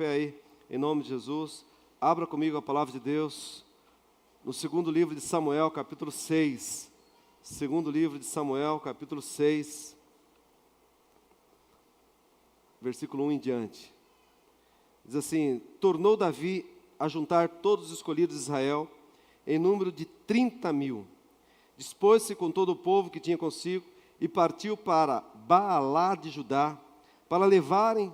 pé aí, em nome de Jesus. Abra comigo a palavra de Deus, no segundo livro de Samuel, capítulo 6. Segundo livro de Samuel, capítulo 6, versículo 1 em diante. Diz assim: tornou Davi a juntar todos os escolhidos de Israel, em número de 30.000. Dispôs-se com todo o povo que tinha consigo, e partiu para Baalá de Judá, para levarem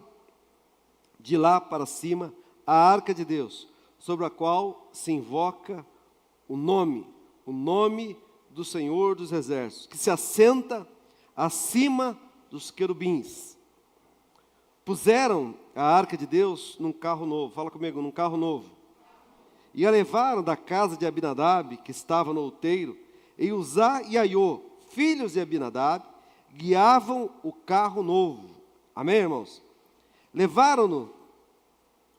de lá para cima a arca de Deus, sobre a qual se invoca o nome do Senhor dos Exércitos, que se assenta acima dos querubins. Puseram a arca de Deus num carro novo, fala comigo, num carro novo, e a levaram da casa de Abinadab, que estava no outeiro, e Uzá e Aiô, filhos de Abinadab, guiavam o carro novo. Amém, irmãos? Levaram-no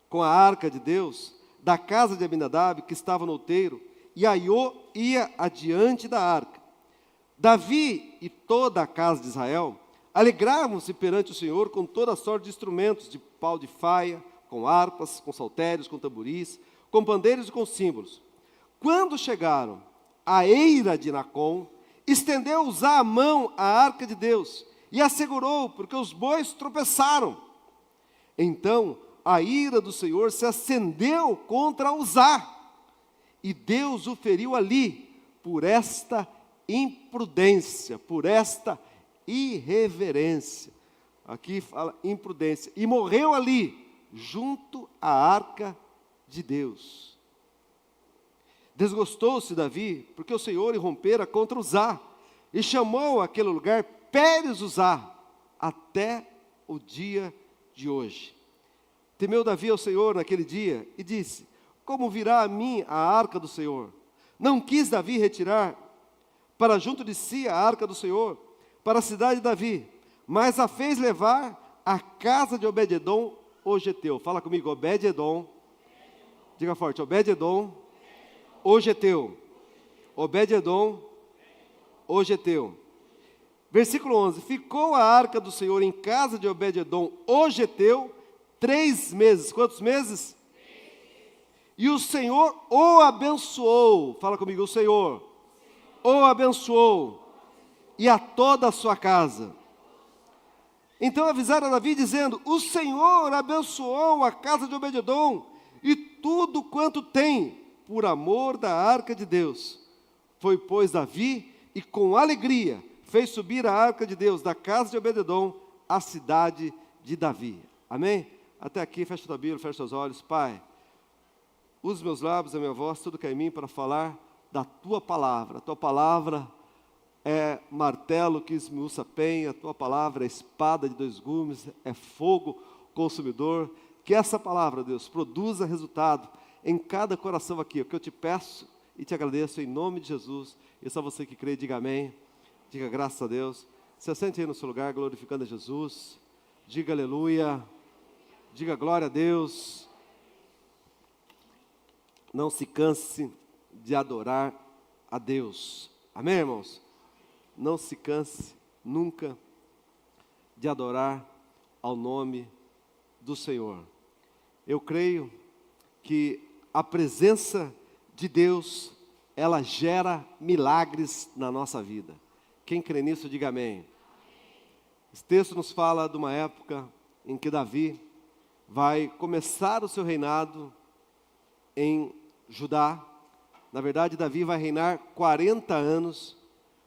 com a arca de Deus da casa de Abinadab, que estava no outeiro, e Aiô ia adiante da arca. Davi e toda a casa de Israel alegravam-se perante o Senhor com toda a sorte de instrumentos, de pau de faia, com harpas, com saltérios, com tamboris, com pandeiros e com símbolos. Quando chegaram à eira de Nacon, estendeu Uzá a mão à arca de Deus e a segurou, porque os bois tropeçaram. Então a ira do Senhor se acendeu contra Uzá, e Deus o feriu ali, por esta imprudência, por esta irreverência. Aqui fala imprudência. E morreu ali, junto à arca de Deus. Desgostou-se Davi, porque o Senhor irrompera contra Uzá, e chamou aquele lugar Pérez Uzá, até o dia de hoje. Temeu Davi ao Senhor naquele dia, e disse: como virá a mim a arca do Senhor? Não quis Davi retirar para junto de si a arca do Senhor, para a cidade de Davi, mas a fez levar à casa de Obed-edom, o geteu. Fala comigo, Obed-edom. Diga forte, Obed-edom, o geteu. Obed-edom, o geteu. Versículo 11. Ficou a arca do Senhor em casa de Obed-edom, o geteu, 3 meses. Quantos meses? 3 meses. E o Senhor o abençoou. Fala comigo, o Senhor o abençoou, e a toda a sua casa. Então avisaram a Davi, dizendo: o Senhor abençoou a casa de Obed-edom e tudo quanto tem, por amor da arca de Deus. Foi, pois, Davi, e com alegria fez subir a arca de Deus da casa de Obed-edom à cidade de Davi. Amém? Até aqui, fecha a tua Bíblia, fecha os olhos. Pai, use meus lábios, a minha voz, tudo que é em mim, para falar da tua palavra. A tua palavra é martelo que esmiuça a penha, a tua palavra é espada de 2 gumes, é fogo consumidor. Que essa palavra, Deus, produza resultado em cada coração aqui. É o que eu te peço e te agradeço em nome de Jesus. E só você que crê, diga amém. Diga graças a Deus. Se assente aí no seu lugar, glorificando a Jesus. Diga aleluia. Diga glória a Deus. Não se canse de adorar a Deus. Amém, irmãos? Não se canse nunca de adorar ao nome do Senhor. Eu creio que a presença de Deus, ela gera milagres na nossa vida. Quem crê nisso, diga amém. Esse texto nos fala de uma época em que Davi vai começar o seu reinado em Judá. Na verdade, Davi vai reinar 40 anos,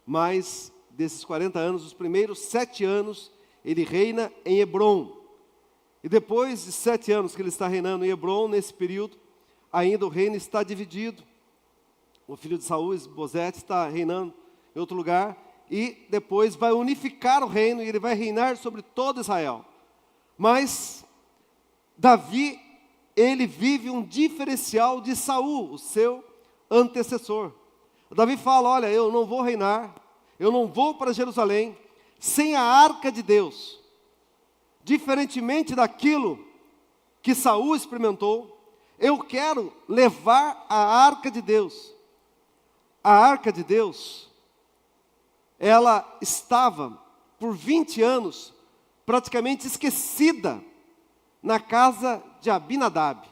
mas desses 40 anos, os primeiros 7 anos, ele reina em Hebrom. E depois de 7 anos que ele está reinando em Hebrom, nesse período, ainda o reino está dividido. O filho de Saul, Isbosete, está reinando em outro lugar, e depois vai unificar o reino, e ele vai reinar sobre todo Israel. Mas Davi, ele vive um diferencial de Saul, o seu antecessor. Davi fala: olha, eu não vou reinar, eu não vou para Jerusalém sem a arca de Deus. Diferentemente daquilo que Saul experimentou, eu quero levar a arca de Deus. A arca de Deus, ela estava por 20 anos praticamente esquecida na casa de Abinadab.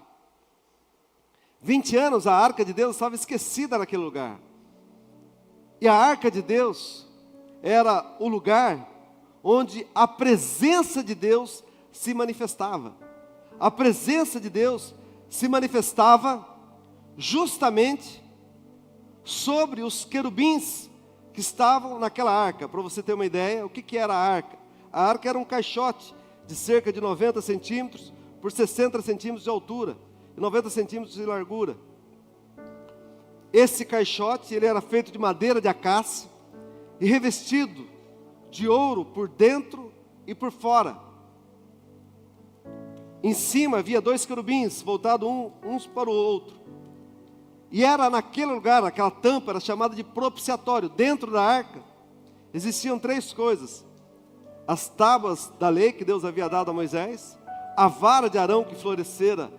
20 anos a arca de Deus estava esquecida naquele lugar. E a arca de Deus era o lugar onde a presença de Deus se manifestava. A presença de Deus se manifestava justamente sobre os querubins que estavam naquela arca. Para você ter uma ideia, o que era a arca? A arca era um caixote de cerca de 90 centímetros por 60 centímetros de altura e 90 centímetros de largura. Esse caixote, ele era feito de madeira de acácia e revestido de ouro por dentro e por fora. Em cima havia 2 querubins voltados uns para o outro. E era naquele lugar, aquela tampa era chamada de propiciatório. Dentro da arca existiam 3 coisas: as tábuas da lei que Deus havia dado a Moisés, a vara de Arão que florescera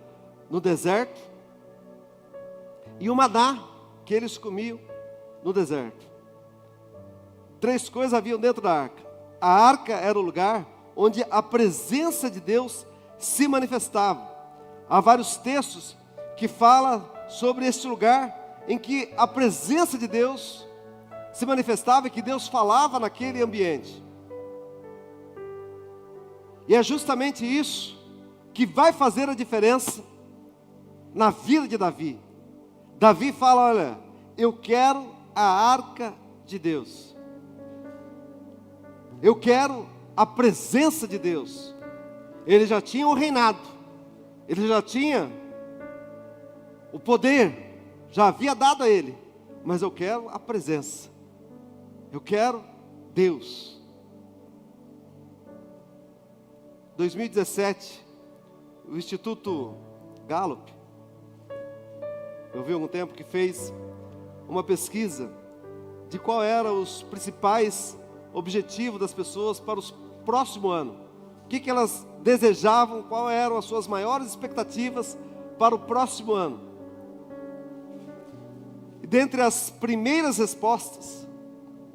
no deserto, e o maná que eles comiam no deserto. 3 coisas haviam dentro da arca. A arca era o lugar onde a presença de Deus se manifestava. Há vários textos que falam sobre este lugar em que a presença de Deus se manifestava e que Deus falava naquele ambiente. E é justamente isso que vai fazer a diferença na vida de Davi. Davi fala: olha, eu quero a arca de Deus. Eu quero a presença de Deus. Ele já tinha o reinado, ele já tinha o poder, já havia dado a ele, mas eu quero a presença, eu quero Deus. 2017, o Instituto Gallup, eu vi há algum tempo que fez uma pesquisa de qual eram os principais objetivos das pessoas para o próximo ano. O que elas desejavam, quais eram as suas maiores expectativas para o próximo ano. E dentre as primeiras respostas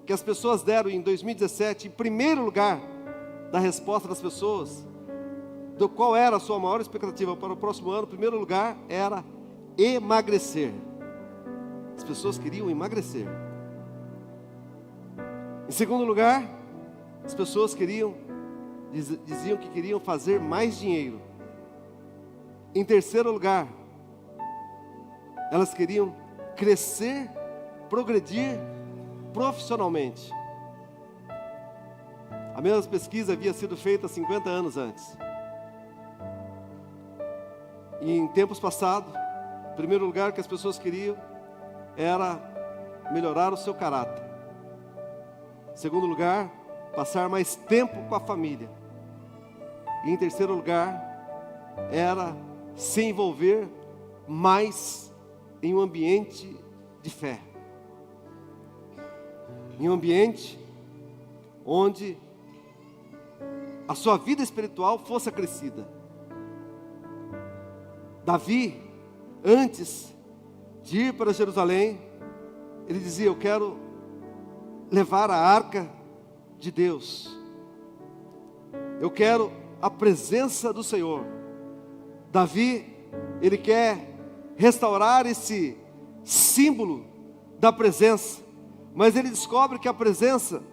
que as pessoas deram em 2017, em primeiro lugar da resposta das pessoas, do qual era a sua maior expectativa para o próximo ano, em primeiro lugar era emagrecer. As pessoas queriam emagrecer. Em segundo lugar, as pessoas diziam que queriam fazer mais dinheiro. Em terceiro lugar, elas queriam crescer, progredir profissionalmente. A mesma pesquisa havia sido feita 50 anos antes. E em tempos passados, o primeiro lugar que as pessoas queriam era melhorar o seu caráter. Em segundo lugar, passar mais tempo com a família. E em terceiro lugar, era se envolver mais em um ambiente de fé. Em um ambiente onde a sua vida espiritual fosse acrescida. Davi, antes de ir para Jerusalém, ele dizia: eu quero levar a arca de Deus. Eu quero a presença do Senhor. Davi, ele quer restaurar esse símbolo da presença, mas ele descobre que a presença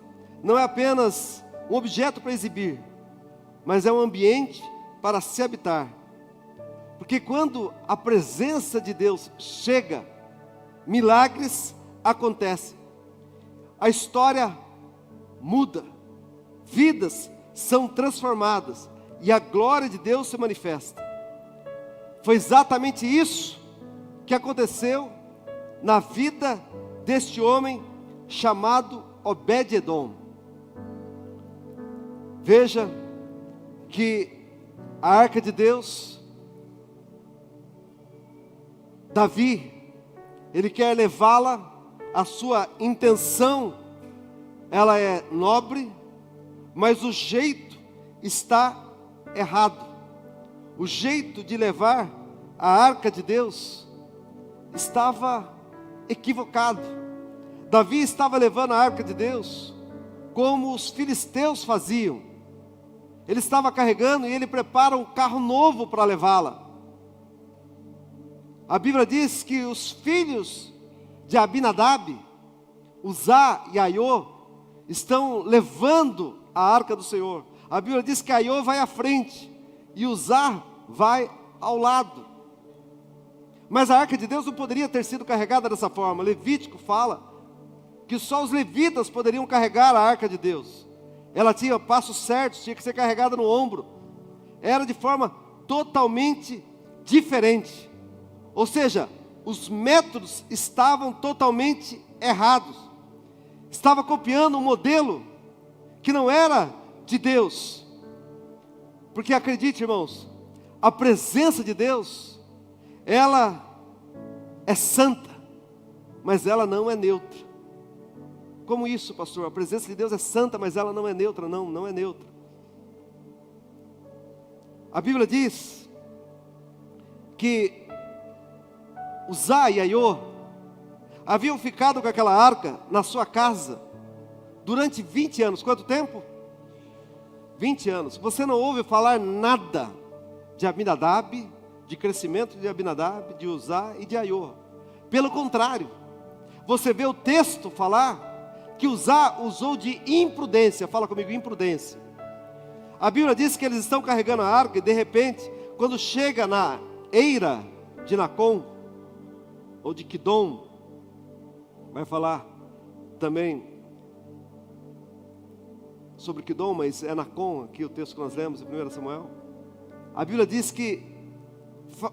não é apenas um objeto para exibir, mas é um ambiente para se habitar. Porque quando a presença de Deus chega, milagres acontecem. A história muda, vidas são transformadas e a glória de Deus se manifesta. Foi exatamente isso que aconteceu na vida deste homem chamado Obed-edom. Veja que a arca de Deus, Davi, ele quer levá-la, a sua intenção, ela é nobre, mas o jeito está errado. O jeito de levar a arca de Deus estava equivocado. Davi estava levando a arca de Deus como os filisteus faziam. Ele estava carregando e ele prepara um carro novo para levá-la. A Bíblia diz que os filhos de Abinadab, Uzá e Aiô, estão levando a arca do Senhor. A Bíblia diz que Aiô vai à frente e Uzá vai ao lado. Mas a arca de Deus não poderia ter sido carregada dessa forma. Levítico fala que só os levitas poderiam carregar a arca de Deus. Ela tinha passos certos, tinha que ser carregada no ombro. Era de forma totalmente diferente. Ou seja, os métodos estavam totalmente errados. Estava copiando um modelo que não era de Deus. Porque acredite, irmãos, a presença de Deus, ela é santa, mas ela não é neutra. Como isso, pastor? A presença de Deus é santa, mas ela não é neutra. Não é neutra. A Bíblia diz que Uzá e Aiô haviam ficado com aquela arca na sua casa durante 20 anos. Quanto tempo? 20 anos. Você não ouve falar nada de Abinadab, de crescimento de Abinadab, de Uzá e de Aiô. Pelo contrário, você vê o texto falar que Uzá usou de imprudência. Fala comigo, imprudência. A Bíblia diz que eles estão carregando a arca e de repente, quando chega na eira de Nacon, ou de Quidom, vai falar também sobre Quidom, mas é Nacon, aqui o texto que nós lemos em 1 Samuel. A Bíblia diz que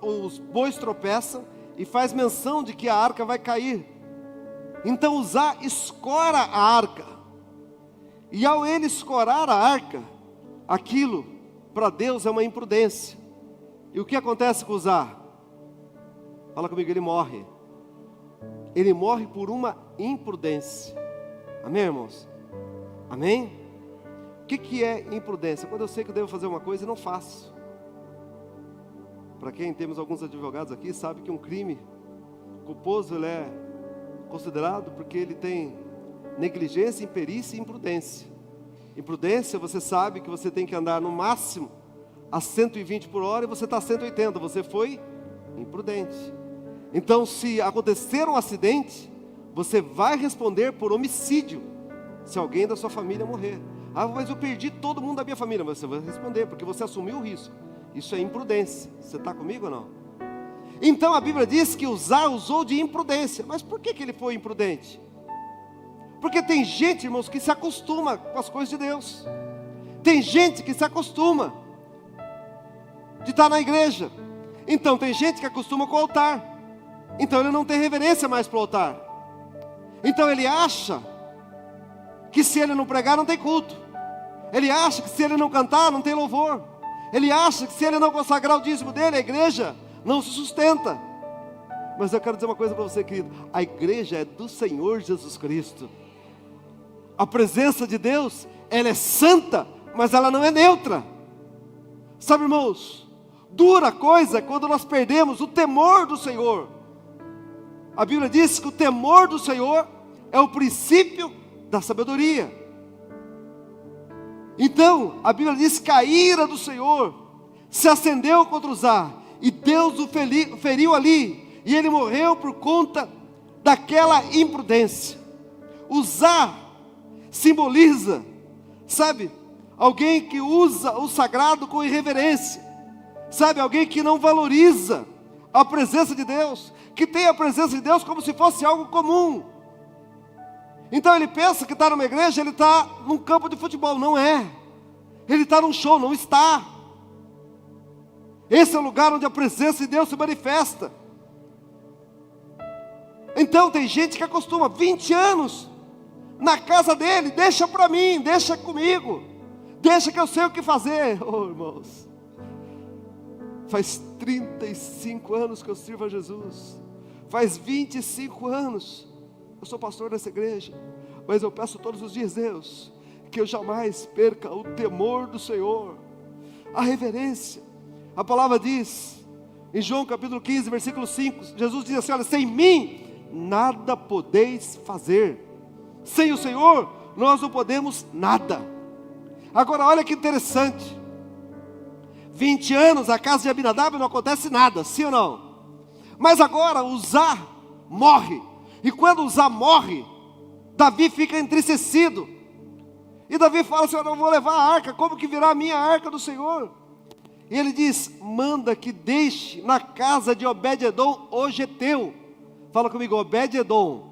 os bois tropeçam e faz menção de que a arca vai cair. Então Uzá escora a arca. E ao ele escorar a arca, aquilo para Deus é uma imprudência. E o que acontece com Uzá? Fala comigo, ele morre. Ele morre por uma imprudência. Amém, irmãos? Amém? O que é imprudência? Quando eu sei que eu devo fazer uma coisa e não faço. Para quem temos alguns advogados aqui, sabe que um crime culposo ele é considerado porque ele tem negligência, imperícia e imprudência. Imprudência, você sabe que você tem que andar no máximo a 120 por hora e você está a 180, você foi imprudente. Então, se acontecer um acidente, você vai responder por homicídio, se alguém da sua família morrer. Ah, mas eu perdi todo mundo da minha família. Mas você vai responder, porque você assumiu o risco. Isso é imprudência. Você está comigo ou não? Então a Bíblia diz que Uzá usou de imprudência. Mas por que ele foi imprudente? Porque tem gente, irmãos, que se acostuma com as coisas de Deus. Tem gente que se acostuma de estar na igreja. Então tem gente que acostuma com o altar. Então ele não tem reverência mais para o altar. Então ele acha que se ele não pregar não tem culto. Ele acha que se ele não cantar não tem louvor. Ele acha que se ele não consagrar o dízimo dele, a igreja não se sustenta. Mas eu quero dizer uma coisa para você, querido. A igreja é do Senhor Jesus Cristo. A presença de Deus, ela é santa, mas ela não é neutra. Sabe, irmãos, dura coisa é quando nós perdemos o temor do Senhor. A Bíblia diz que o temor do Senhor é o princípio da sabedoria. Então, a Bíblia diz que a ira do Senhor se acendeu contra Uzá, e Deus o feriu ali, e ele morreu por conta daquela imprudência. Uzá simboliza, sabe, alguém que usa o sagrado com irreverência, sabe, alguém que não valoriza a presença de Deus, que tem a presença de Deus como se fosse algo comum. Então ele pensa que está numa igreja, ele está num campo de futebol. Não é. Ele está num show, não está. Esse é o lugar onde a presença de Deus se manifesta. Então tem gente que acostuma 20 anos na casa dele. Deixa para mim, deixa comigo, deixa que eu sei o que fazer. Oh, irmãos, faz 35 anos que eu sirvo a Jesus. Faz 25 anos eu sou pastor dessa igreja, mas eu peço todos os dias, Deus, que eu jamais perca o temor do Senhor, a reverência. A palavra diz, em João capítulo 15, versículo 5, Jesus diz assim, olha, sem mim nada podeis fazer. Sem o Senhor, nós não podemos nada. Agora olha que interessante, 20 anos, a casa de Abinadab não acontece nada, sim ou não? Mas agora Uzá morre. E quando Uzá morre, Davi fica entristecido. E Davi fala assim: eu não vou levar a arca, como que virá a minha arca do Senhor? E ele diz: manda que deixe na casa de Obed-edom o geteu. Fala comigo, Obed-edom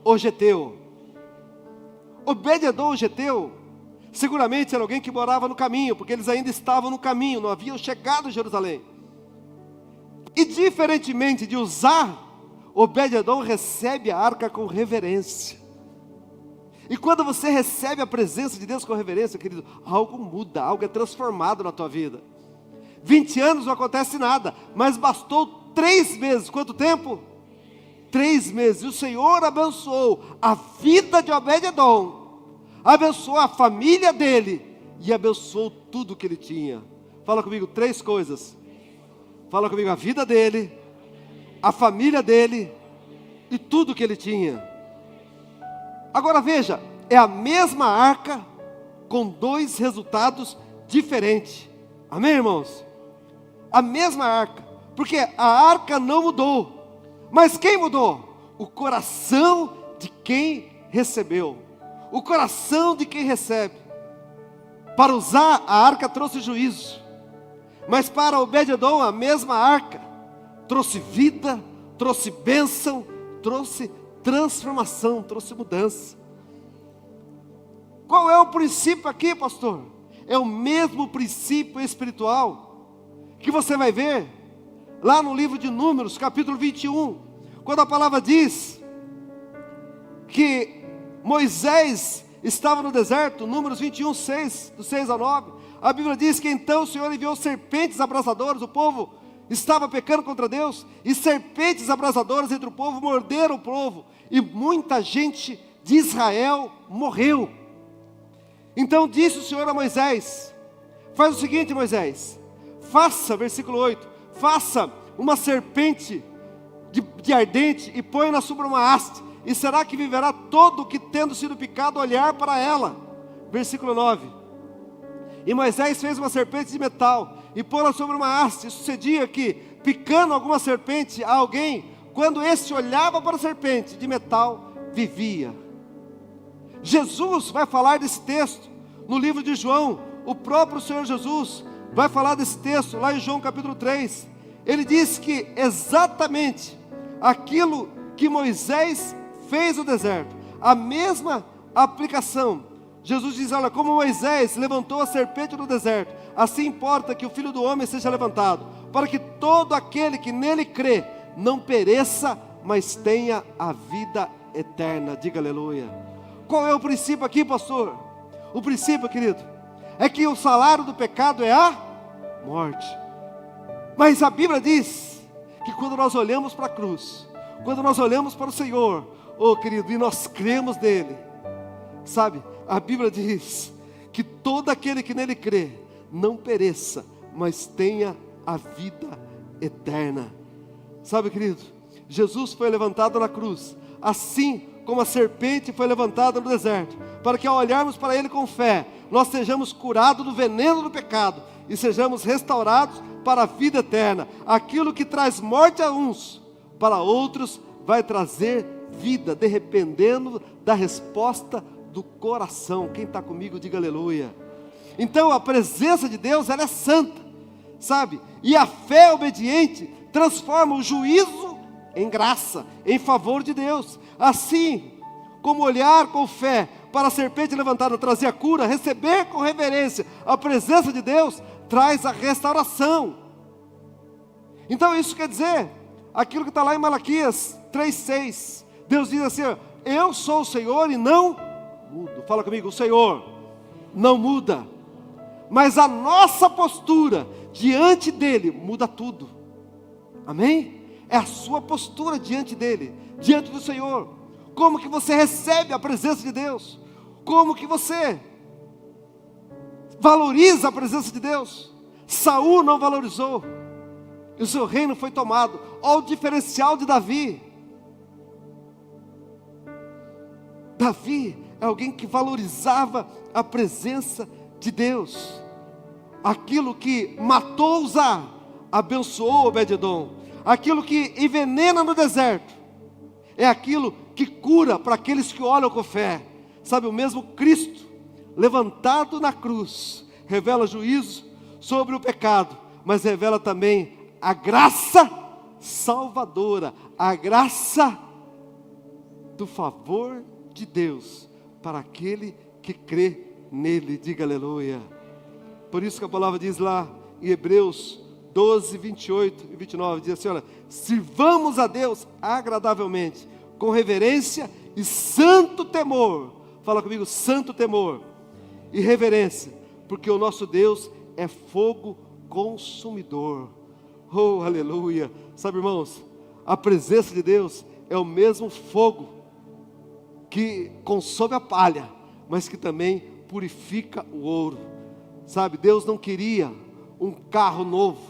o geteu. Obed-edom o geteu, seguramente era alguém que morava no caminho, porque eles ainda estavam no caminho, não haviam chegado em Jerusalém. E diferentemente de Uzá, Obed-edom recebe a arca com reverência. E quando você recebe a presença de Deus com reverência, querido, algo muda, algo é transformado na tua vida. 20 anos não acontece nada, mas bastou 3 meses, quanto tempo? 3 meses, e o Senhor abençoou a vida de Obed-edom, abençoou a família dele, e abençoou tudo que ele tinha. Fala comigo, 3 coisas. Fala comigo, a vida dele, a família dele, e tudo que ele tinha. Agora veja, é a mesma arca, com 2 resultados diferentes. Amém, irmãos? A mesma arca, porque a arca não mudou, mas quem mudou? O coração de quem recebeu, o coração de quem recebe. Para Uzá, a arca trouxe juízo, mas para Obed-edom, a mesma arca trouxe vida, trouxe bênção, trouxe transformação, trouxe mudança. Qual é o princípio aqui, pastor? É o mesmo princípio espiritual que você vai ver lá no livro de Números, capítulo 21, quando a palavra diz que Moisés estava no deserto, Números 21, 6, do 6 ao 9, a Bíblia diz que então o Senhor enviou serpentes abrasadoras, o povo estava pecando contra Deus, e serpentes abrasadoras entre o povo morderam o povo, e muita gente de Israel morreu. Então disse o Senhor a Moisés: faz o seguinte, Moisés, faça, versículo 8, faça uma serpente de ardente e põe-na sobre uma haste, e será que viverá todo que tendo sido picado olhar para ela. Versículo 9, e Moisés fez uma serpente de metal e pô-la sobre uma haste, e sucedia que, picando alguma serpente a alguém, quando este olhava para a serpente de metal, vivia. Jesus vai falar desse texto no livro de João. O próprio Senhor Jesus vai falar desse texto lá em João capítulo 3. Ele diz que exatamente aquilo que Moisés fez no deserto, a mesma aplicação. Jesus diz: olha, como Moisés levantou a serpente no deserto, assim importa que o Filho do Homem seja levantado, para que todo aquele que nele crê não pereça, mas tenha a vida eterna. Diga aleluia. Qual é o princípio aqui, pastor? O princípio, querido, é que o salário do pecado é a morte. Mas a Bíblia diz que quando nós olhamos para a cruz, quando nós olhamos para o Senhor, oh querido, e nós cremos nele, sabe, a Bíblia diz que todo aquele que nele crê não pereça, mas tenha a vida eterna. Sabe, querido, Jesus foi levantado na cruz, assim como a serpente foi levantada no deserto, para que ao olharmos para ele com fé, nós sejamos curados do veneno do pecado, e sejamos restaurados para a vida eterna. Aquilo que traz morte a uns, para outros vai trazer vida, dependendo da resposta do coração. Quem está comigo, diga aleluia. Então a presença de Deus, ela é santa, sabe? E a fé obediente transforma o juízo em graça, em favor de Deus. Assim como olhar com fé para a serpente levantada trazia cura, receber com reverência a presença de Deus traz a restauração. Então isso quer dizer aquilo que está lá em Malaquias 3,6. Deus diz assim: eu sou o Senhor e não mudo. Fala comigo, o Senhor não muda, mas a nossa postura diante dele muda tudo. Amém? É a sua postura diante dele, diante do Senhor. Como que você recebe a presença de Deus? Como que você valoriza a presença de Deus? Saul não valorizou, e o seu reino foi tomado. Olha o diferencial de Davi. Davi é alguém que valorizava a presença de Deus. Aquilo que matou Uzá, abençoou Obed-edom. Aquilo que envenena no deserto, é aquilo que cura para aqueles que olham com fé. Sabe, o mesmo Cristo, levantado na cruz, revela juízo sobre o pecado, mas revela também a graça salvadora, a graça do favor de Deus, para aquele que crê nele. Diga aleluia. Por isso que a palavra diz lá em Hebreus 12, 28 e 29, diz assim, olha, sirvamos a Deus agradavelmente, com reverência e santo temor. Fala comigo, santo temor e reverência, porque o nosso Deus é fogo consumidor. Oh, aleluia. Sabe, irmãos, a presença de Deus é o mesmo fogo que consome a palha, mas que também purifica o ouro. Sabe, Deus não queria um carro novo,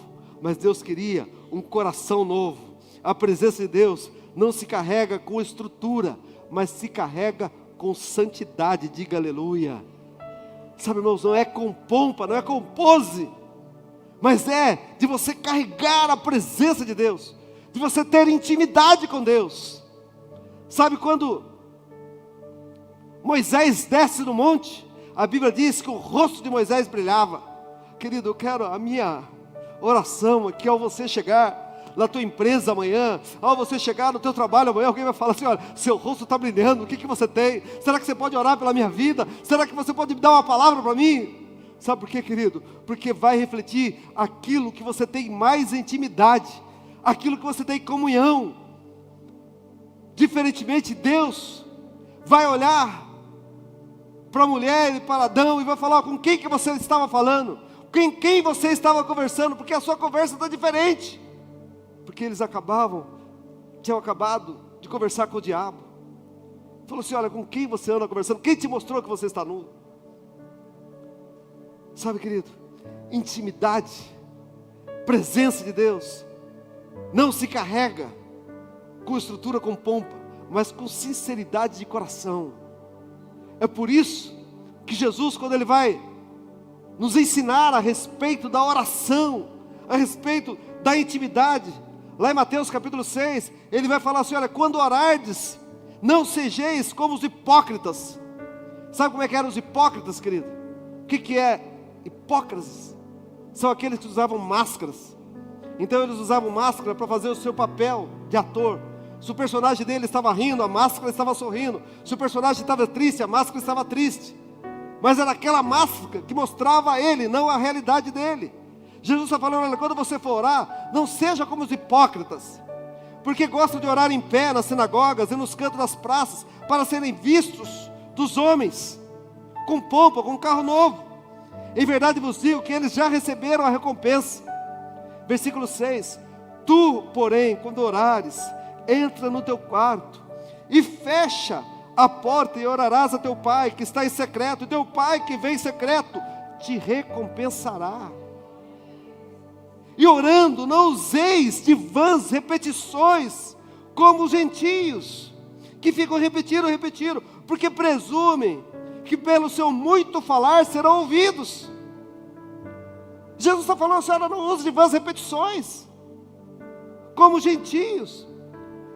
mas Deus queria um coração novo. A presença de Deus não se carrega com estrutura, mas se carrega com santidade. Diga aleluia. Sabe, irmãos, não é com pompa, não é com pose, mas é de você carregar a presença de Deus, de você ter intimidade com Deus. Sabe, quando Moisés desce no monte, a Bíblia diz que o rosto de Moisés brilhava. Querido, eu quero a minha oração aqui, ao você chegar na tua empresa amanhã, ao você chegar no teu trabalho amanhã, alguém vai falar assim, olha, seu rosto está brilhando, o que você tem? Será que você pode orar pela minha vida? Será que você pode me dar uma palavra para mim? Sabe por quê, querido? Porque vai refletir aquilo que você tem mais intimidade, aquilo que você tem comunhão. Diferentemente, Deus vai olhar para a mulher e para Adão e vai falar com quem que você estava falando, quem você estava conversando, porque a sua conversa está diferente, porque eles tinham acabado de conversar com o diabo. Falou assim, olha, com quem você anda conversando? Quem te mostrou que você está nu? Sabe, querido, intimidade, presença de Deus, não se carrega com estrutura, com pompa, mas com sinceridade de coração. É por isso que Jesus, quando Ele vai nos ensinar a respeito da oração, a respeito da intimidade, lá em Mateus capítulo 6, Ele vai falar assim, olha, quando orardes, não sejeis como os hipócritas. Sabe como é que eram os hipócritas, querido? O que é hipócritas? São aqueles que usavam máscaras. Então eles usavam máscara para fazer o seu papel de ator. Se o personagem dele estava rindo, a máscara estava sorrindo. Se o personagem estava triste, a máscara estava triste. Mas era aquela máscara que mostrava a ele, não a realidade dele. Jesus está falando, olha, quando você for orar, não seja como os hipócritas, porque gostam de orar em pé nas sinagogas e nos cantos das praças, para serem vistos dos homens, com pompa, com carro novo. Em verdade vos digo que eles já receberam a recompensa. Versículo 6, tu, porém, quando orares, entra no teu quarto e fecha a porta e orarás a teu pai que está em secreto, e teu pai que vem em secreto te recompensará. E orando, não useis de vãs repetições, como os gentios, que ficam repetindo, porque presumem que pelo seu muito falar serão ouvidos. Jesus está falando assim, olha, não use de vãs repetições, como os gentios.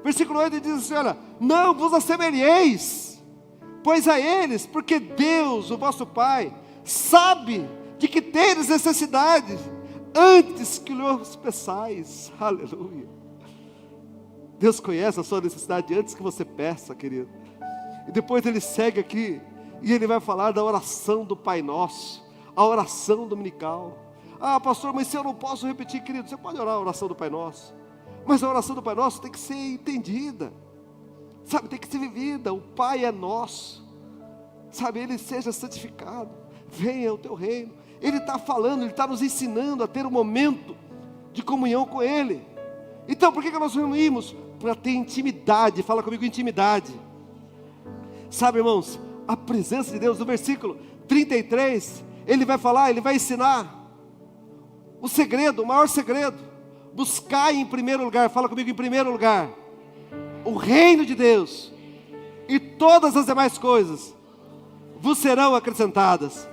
Versículo 8 diz assim, olha, não vos assemelheis, pois a eles, porque Deus, o vosso Pai, sabe de que tendes necessidade, antes que lhes peçais. Aleluia. Deus conhece a sua necessidade antes que você peça, querido. E depois Ele segue aqui, e Ele vai falar da oração do Pai Nosso, a oração dominical. Ah, pastor, mas se eu não posso repetir, querido, você pode orar a oração do Pai Nosso, mas a oração do Pai Nosso tem que ser entendida, sabe, tem que ser vivida. O Pai é nosso, sabe, Ele seja santificado, venha o teu reino. Ele está falando, Ele está nos ensinando a ter um momento de comunhão com Ele. Então por que nós reunimos? Para ter intimidade. Fala comigo, intimidade. Sabe, irmãos, a presença de Deus, no versículo 33, Ele vai falar, Ele vai ensinar o segredo, o maior segredo. Buscai em primeiro lugar, fala comigo, em primeiro lugar, o reino de Deus, e todas as demais coisas vos serão acrescentadas.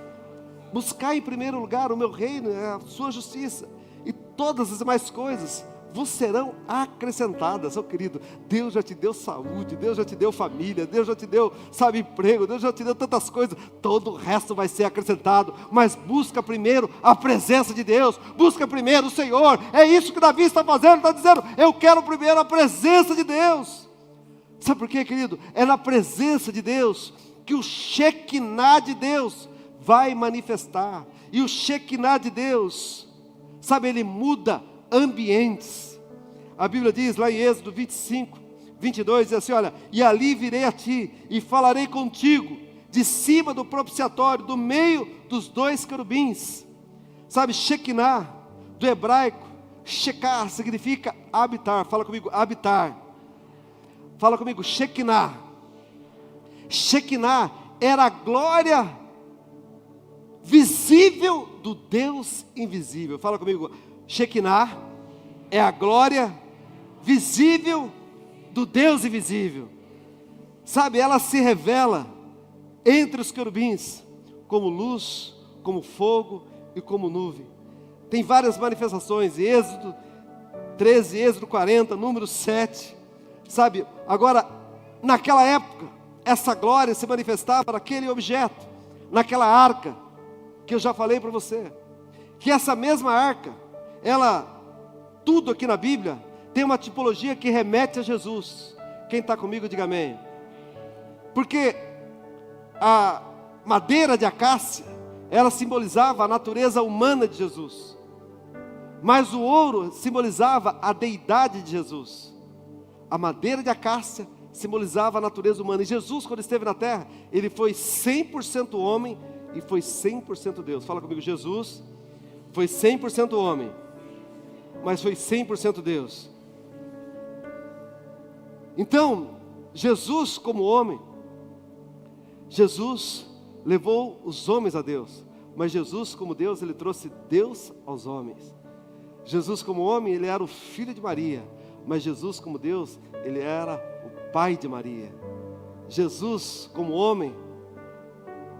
buscar em primeiro lugar o meu reino, a sua justiça, e todas as demais coisas vos serão acrescentadas. Querido, Deus já te deu saúde, Deus já te deu família, Deus já te deu, emprego, Deus já te deu tantas coisas, todo o resto vai ser acrescentado, mas busca primeiro a presença de Deus, busca primeiro o Senhor. É isso que Davi está fazendo, está dizendo, eu quero primeiro a presença de Deus. Sabe por quê, querido? É na presença de Deus que o Shekinah de Deus vai manifestar, e o Shekinah de Deus, ele muda ambientes. A Bíblia diz lá em Êxodo 25, 22, diz assim, olha, e ali virei a ti, e falarei contigo, de cima do propiciatório, do meio dos dois querubins. Shekinah, do hebraico, Shekar, significa habitar. Fala comigo, habitar. Fala comigo, Shekinah. Shekinah era a glória visível do Deus invisível. Fala comigo, Shekinah é a glória visível do Deus invisível. Ela se revela entre os querubins, como luz, como fogo e como nuvem. Tem várias manifestações, Êxodo 13, Êxodo 40, número 7. Agora, naquela época, essa glória se manifestava naquele objeto, naquela arca, que eu já falei para você, que essa mesma arca, tudo aqui na Bíblia, tem uma tipologia que remete a Jesus. Quem está comigo, diga amém. Porque a madeira de acácia, ela simbolizava a natureza humana de Jesus, mas o ouro simbolizava a deidade de Jesus. A madeira de acácia simbolizava a natureza humana, e Jesus, quando esteve na terra, ele foi 100% homem, e foi 100% Deus. Fala comigo, Jesus foi 100% homem, mas foi 100% Deus. Então, Jesus como homem, Jesus levou os homens a Deus, mas Jesus como Deus, ele trouxe Deus aos homens. Jesus como homem, ele era o filho de Maria, mas Jesus como Deus, ele era o pai de Maria. Jesus como homem,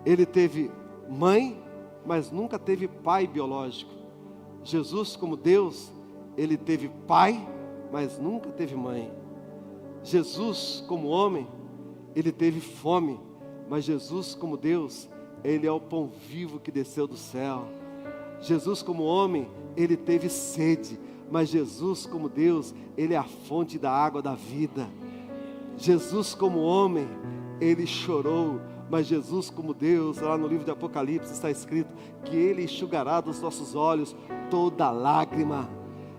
ele teve mãe, mas nunca teve pai biológico. Jesus como Deus, ele teve pai, mas nunca teve mãe. Jesus como homem, ele teve fome, mas Jesus como Deus, ele é o pão vivo que desceu do céu. Jesus como homem, ele teve sede, mas Jesus como Deus, ele é a fonte da água da vida. Jesus como homem, ele chorou, mas Jesus como Deus, lá no livro de Apocalipse está escrito que ele enxugará dos nossos olhos toda lágrima.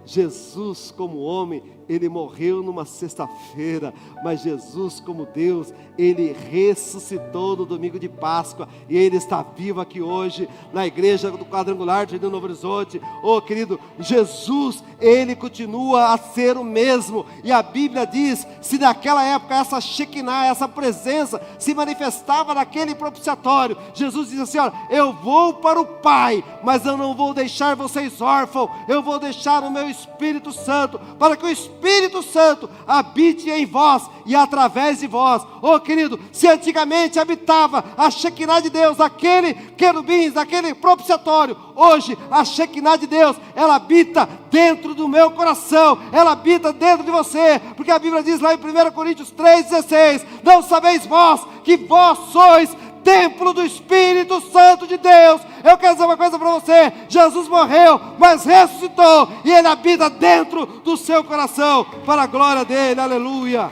Jesus como homem, ele morreu numa sexta-feira, mas Jesus como Deus, ele ressuscitou no domingo de Páscoa, e ele está vivo aqui hoje, na igreja do Quadrangular de Novo Horizonte. Querido, Jesus, ele continua a ser o mesmo, e a Bíblia diz, se naquela época essa Shekinah, essa presença se manifestava naquele propiciatório, Jesus diz assim, olha, eu vou para o Pai, mas eu não vou deixar vocês órfãos, eu vou deixar o meu Espírito Santo, para que o Espírito Santo habite em vós e através de vós. Querido, se antigamente habitava a Shekinah de Deus, aquele querubins, aquele propiciatório, hoje a Shekinah de Deus, ela habita dentro do meu coração, ela habita dentro de você, porque a Bíblia diz lá em 1 Coríntios 3,16, não sabeis vós que vós sois templo do Espírito Santo de Deus. Eu quero dizer uma coisa para você, Jesus morreu, mas ressuscitou, e ele habita dentro do seu coração, para a glória dele, aleluia.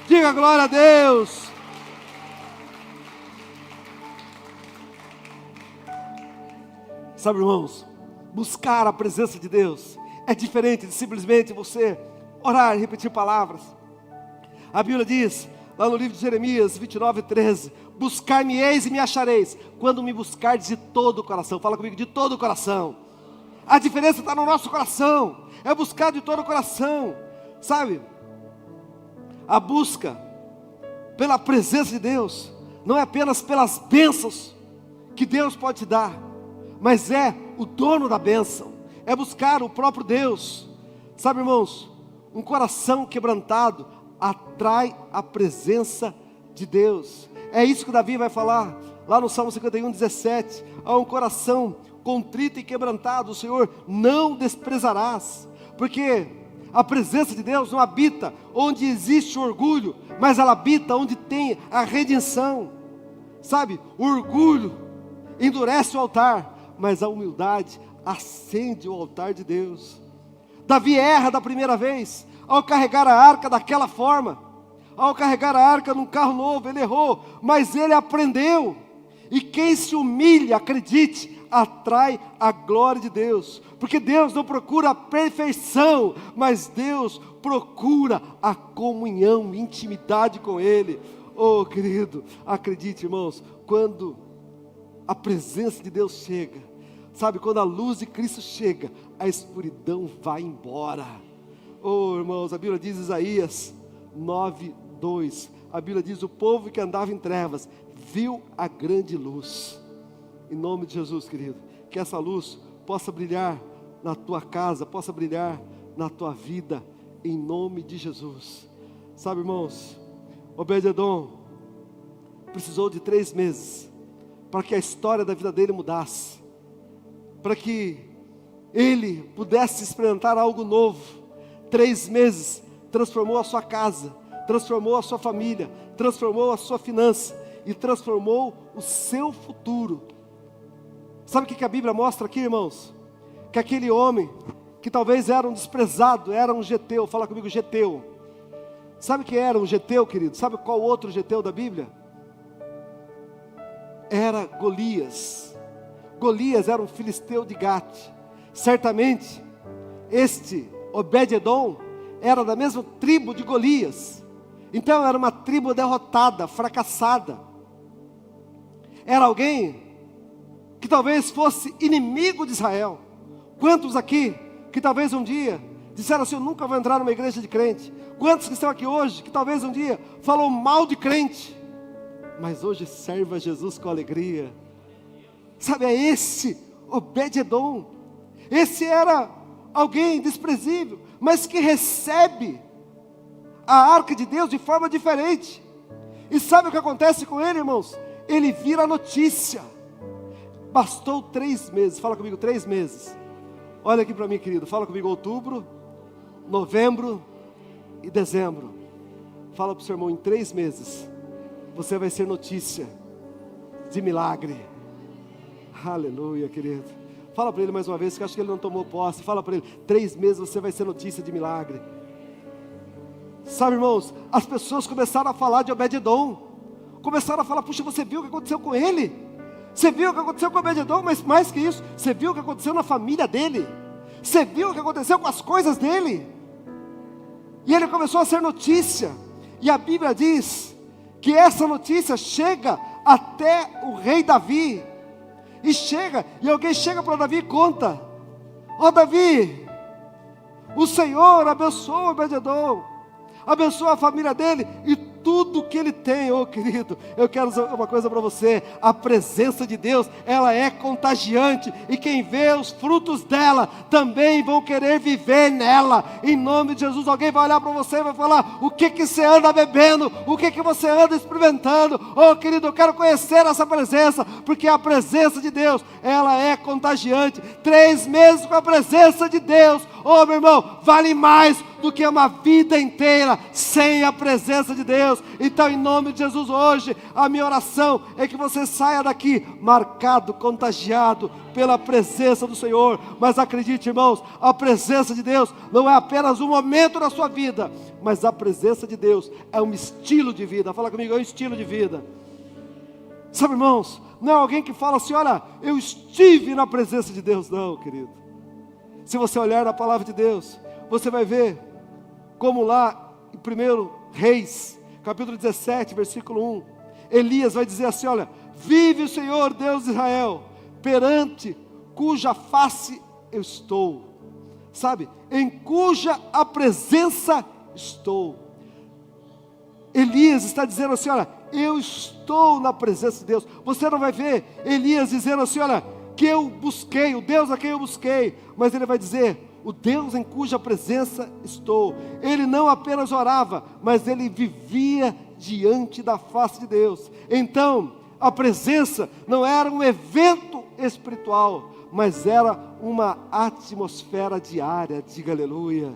Diga glória a Deus. Irmãos, buscar a presença de Deus é diferente de simplesmente você orar e repetir palavras. A Bíblia diz, lá no livro de Jeremias 29:13, buscar-me-eis e me achareis, quando me buscardes de todo o coração. Fala comigo, de todo o coração. A diferença está no nosso coração, é buscar de todo o coração, a busca pela presença de Deus, não é apenas pelas bênçãos que Deus pode te dar, mas é o dono da bênção, é buscar o próprio Deus. Irmãos, um coração quebrantado atrai a presença de Deus. É isso que Davi vai falar lá no Salmo 51:17, a um coração contrito e quebrantado, o Senhor não desprezarás, porque a presença de Deus não habita onde existe orgulho, mas ela habita onde tem a redenção. Sabe, o orgulho endurece o altar, mas a humildade acende o altar de Deus. Davi erra da primeira vez, ao carregar a arca daquela forma, ao carregar a arca num carro novo, ele errou, mas ele aprendeu. E quem se humilha, acredite, atrai a glória de Deus, porque Deus não procura a perfeição, mas Deus procura a comunhão, intimidade com Ele. Oh querido, acredite irmãos, quando a presença de Deus chega, sabe, quando a luz de Cristo chega, a escuridão vai embora. Oh irmãos, a Bíblia diz, Isaías 9:2, a Bíblia diz, o povo que andava em trevas, viu a grande luz. Em nome de Jesus, querido, que essa luz possa brilhar na tua casa, possa brilhar na tua vida, em nome de Jesus. Sabe irmãos, Obed-edom precisou de 3 meses, para que a história da vida dele mudasse, para que ele pudesse experimentar algo novo. 3 meses transformou a sua casa, transformou a sua família, transformou a sua finança, e transformou o seu futuro. Sabe o que a Bíblia mostra aqui, irmãos? Que aquele homem, que talvez era um desprezado, era um geteu. Fala comigo, geteu. Sabe o que era um geteu, querido? Sabe qual outro geteu da Bíblia? Era Golias. Golias era um filisteu de Gate. Certamente, este Obed-edom era da mesma tribo de Golias. Então era uma tribo derrotada, fracassada. Era alguém que talvez fosse inimigo de Israel. Quantos aqui, que talvez um dia disseram assim, eu nunca vou entrar numa igreja de crente? Quantos que estão aqui hoje, que talvez um dia falou mal de crente, mas hoje serve a Jesus com alegria? Sabe, é esse Obed-edom. Esse era alguém desprezível, mas que recebe a arca de Deus de forma diferente. E sabe o que acontece com ele, irmãos? Ele vira notícia. Bastou 3 meses, fala comigo, 3 meses. Olha aqui para mim, querido, fala comigo, outubro, novembro e dezembro. Fala para o seu irmão, em 3 meses, você vai ser notícia de milagre. Aleluia, querido. Fala para ele mais uma vez, que eu acho que ele não tomou posse. Fala para ele, 3 meses você vai ser notícia de milagre. Sabe, irmãos, as pessoas começaram a falar de Obed-edom. Começaram a falar, puxa, você viu o que aconteceu com ele? Você viu o que aconteceu com Obed-edom? Mas mais que isso, você viu o que aconteceu na família dele? Você viu o que aconteceu com as coisas dele? E ele começou a ser notícia. E a Bíblia diz que essa notícia chega até o rei Davi. E chega, e alguém chega para Davi e conta, ó Davi, o Senhor abençoa Obed-edom, abençoa a família dele e tudo que ele tem. Oh querido, eu quero dizer uma coisa para você, a presença de Deus, ela é contagiante, e quem vê os frutos dela, também vão querer viver nela, em nome de Jesus. Alguém vai olhar para você e vai falar, o que você anda bebendo, o que você anda experimentando? Oh querido, eu quero conhecer essa presença, porque a presença de Deus, ela é contagiante. 3 meses com a presença de Deus, oh meu irmão, vale mais do que uma vida inteira sem a presença de Deus. Então, em nome de Jesus, hoje, a minha oração é que você saia daqui marcado, contagiado pela presença do Senhor. Mas acredite, irmãos, a presença de Deus não é apenas um momento na sua vida, mas a presença de Deus é um estilo de vida. Fala comigo, é um estilo de vida. Sabe, irmãos, não é alguém que fala assim, olha, eu estive na presença de Deus. Não, querido. Se você olhar na palavra de Deus, você vai ver como lá em 1 Reis, capítulo 17, versículo 1, Elias vai dizer assim, olha, vive o Senhor Deus de Israel, perante cuja face eu estou, sabe, em cuja a presença estou. Elias está dizendo assim, olha, eu estou na presença de Deus. Você não vai ver Elias dizendo assim, olha, que eu busquei, o Deus a quem eu busquei, mas ele vai dizer, o Deus em cuja presença estou. Ele não apenas orava, mas ele vivia diante da face de Deus. Então, a presença não era um evento espiritual, mas era uma atmosfera diária. Diga aleluia.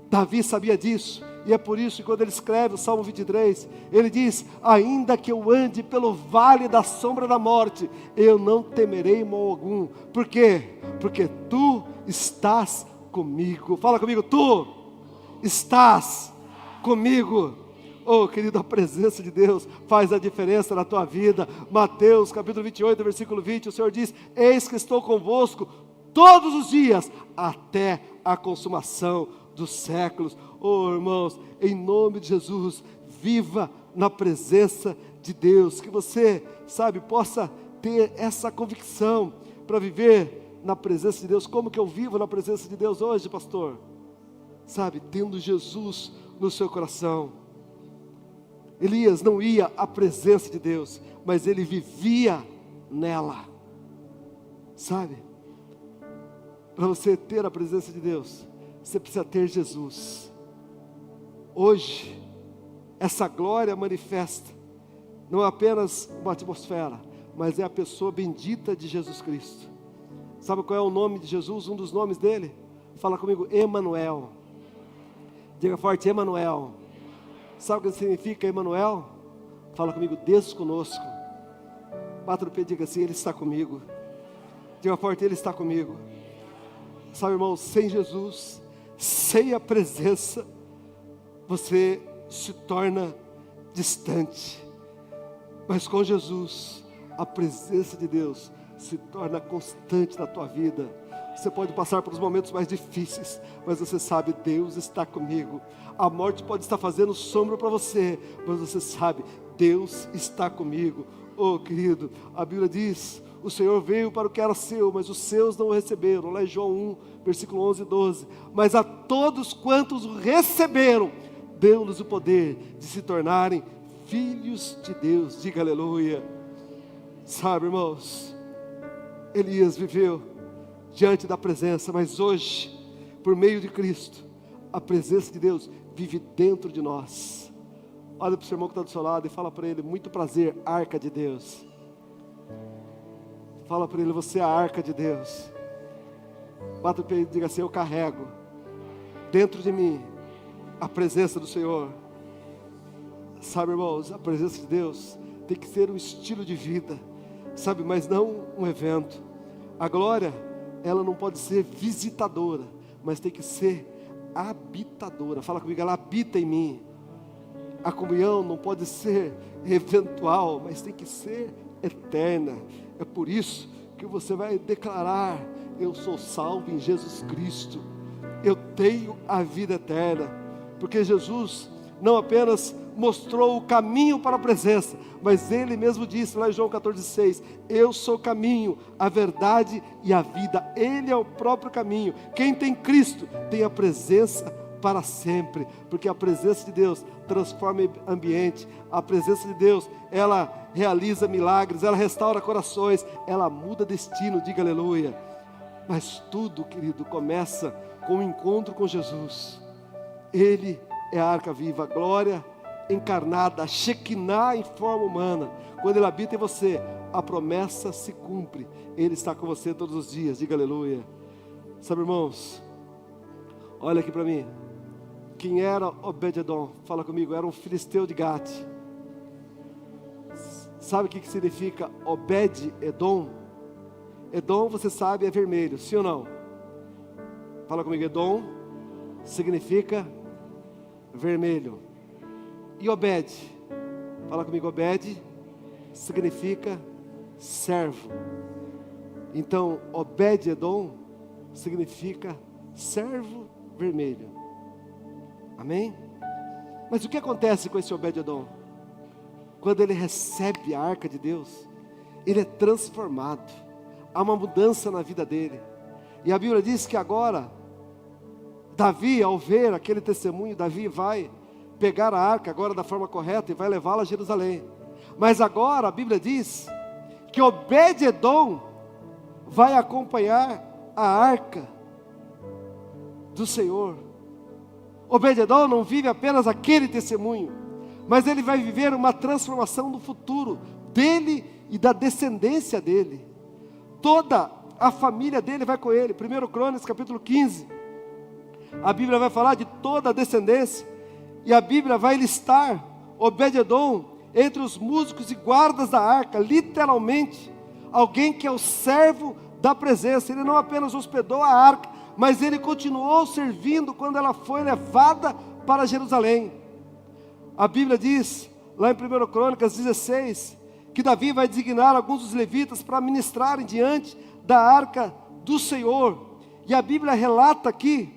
Davi sabia disso, e é por isso que quando ele escreve o Salmo 23, ele diz: ainda que eu ande pelo vale da sombra da morte, eu não temerei mal algum. Por quê? Porque tu estás comigo. Fala comigo, tu estás comigo. Oh, querido, a presença de Deus faz a diferença na tua vida. Mateus capítulo 28, versículo 20, o Senhor diz: eis que estou convosco todos os dias, até a consumação dos séculos. Oh, irmãos, em nome de Jesus, viva na presença de Deus. Que você, possa ter essa convicção para viver na presença de Deus. Como que eu vivo na presença de Deus hoje, pastor? Tendo Jesus no seu coração. Elias não ia à presença de Deus, mas ele vivia nela. Para você ter a presença de Deus, você precisa ter Jesus. Hoje, essa glória manifesta, não é apenas uma atmosfera, mas é a pessoa bendita de Jesus Cristo. Sabe qual é o nome de Jesus? Um dos nomes dele? Fala comigo, Emanuel. Diga forte, Emanuel. Sabe o que significa Emanuel? Fala comigo, Deus conosco. Bata no pé e diga assim: Ele está comigo. Diga forte, Ele está comigo. Irmão, sem Jesus, sem a presença, você se torna distante. Mas com Jesus, a presença de Deus se torna constante na tua vida. Você pode passar por os momentos mais difíceis, mas você sabe, Deus está comigo. A morte pode estar fazendo sombra para você, mas você sabe, Deus está comigo. Oh, querido, a Bíblia diz: o Senhor veio para o que era seu, mas os seus não o receberam. Lá em João 1, versículo 11 e 12. Mas a todos quantos o receberam, deu-lhes o poder de se tornarem filhos de Deus. Diga aleluia. Irmãos, Elias viveu diante da presença, mas hoje, por meio de Cristo, a presença de Deus vive dentro de nós. Olha para o seu irmão que está do seu lado e fala para ele: muito prazer, arca de Deus. Fala para ele: você é a arca de Deus. Bata o peito e diga assim: eu carrego dentro de mim a presença do Senhor. Irmãos, a presença de Deus tem que ser um estilo de vida, mas não um evento. A glória, ela não pode ser visitadora, mas tem que ser habitadora. Fala comigo, ela habita em mim. A comunhão não pode ser eventual, mas tem que ser eterna. É por isso que você vai declarar: eu sou salvo em Jesus Cristo, eu tenho a vida eterna. Porque Jesus não apenas mostrou o caminho para a presença, mas Ele mesmo disse lá em João 14,6: eu sou o caminho, a verdade e a vida. Ele é o próprio caminho. Quem tem Cristo tem a presença para sempre, porque a presença de Deus transforma ambiente. A presença de Deus, ela realiza milagres, ela restaura corações, ela muda destino. Diga aleluia. Mas tudo, querido, começa com o encontro com Jesus. Ele é a arca viva, a glória encarnada, a Shekinah em forma humana. Quando Ele habita em você, a promessa se cumpre. Ele está com você todos os dias. Diga aleluia. Irmãos, olha aqui para mim. Quem era Obed-edom? Fala comigo. Era um filisteu de Gate. Sabe o que significa Obed-edom? Edom, você sabe, é vermelho, sim ou não? Fala comigo. Edom significa vermelho. E Obed? Fala comigo. Obed significa servo. Então, Obed-edom significa servo vermelho. Amém? Mas o que acontece com esse Obed-edom? Quando ele recebe a arca de Deus, ele é transformado. Há uma mudança na vida dele. E a Bíblia diz que agora, Davi, ao ver aquele testemunho, Davi vai pegar a arca agora da forma correta e vai levá-la a Jerusalém. Mas agora a Bíblia diz que Obed-edom vai acompanhar a arca do Senhor. Obed-edom não vive apenas aquele testemunho, mas ele vai viver uma transformação no futuro dele e da descendência dele. toda a família dele vai com ele. 1 Crônicas capítulo 15, a Bíblia vai falar de toda a descendência, e a Bíblia vai listar Obed-edom entre os músicos e guardas da arca, literalmente, alguém que é o servo da presença. Ele não apenas hospedou a arca, mas ele continuou servindo quando ela foi levada para Jerusalém. A Bíblia diz, lá em 1 Crônicas 16, que Davi vai designar alguns dos levitas para ministrarem diante da arca do Senhor. E a Bíblia relata aqui,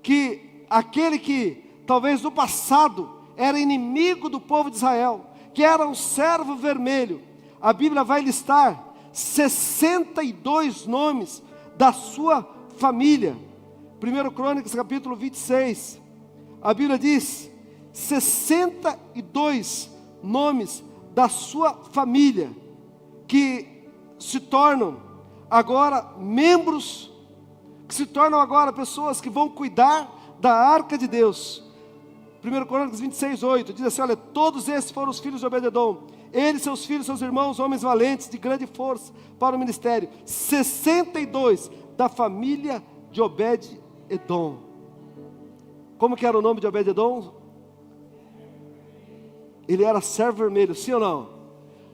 que aquele que talvez no passado era inimigo do povo de Israel, que era um servo vermelho, a Bíblia vai listar 62 nomes da sua família. 1 Crônicas capítulo 26, a Bíblia diz 62 nomes da sua família, que se tornam agora membros, que se tornam agora pessoas que vão cuidar da arca de Deus. 1 Crônicas 26, 8, diz assim, olha, todos esses foram os filhos de Obed-edom, eles, seus filhos, seus irmãos, homens valentes, de grande força para o ministério. 62 da família de Obed-edom. Como que era o nome de Obed-edom? Ele era servo vermelho, sim ou não?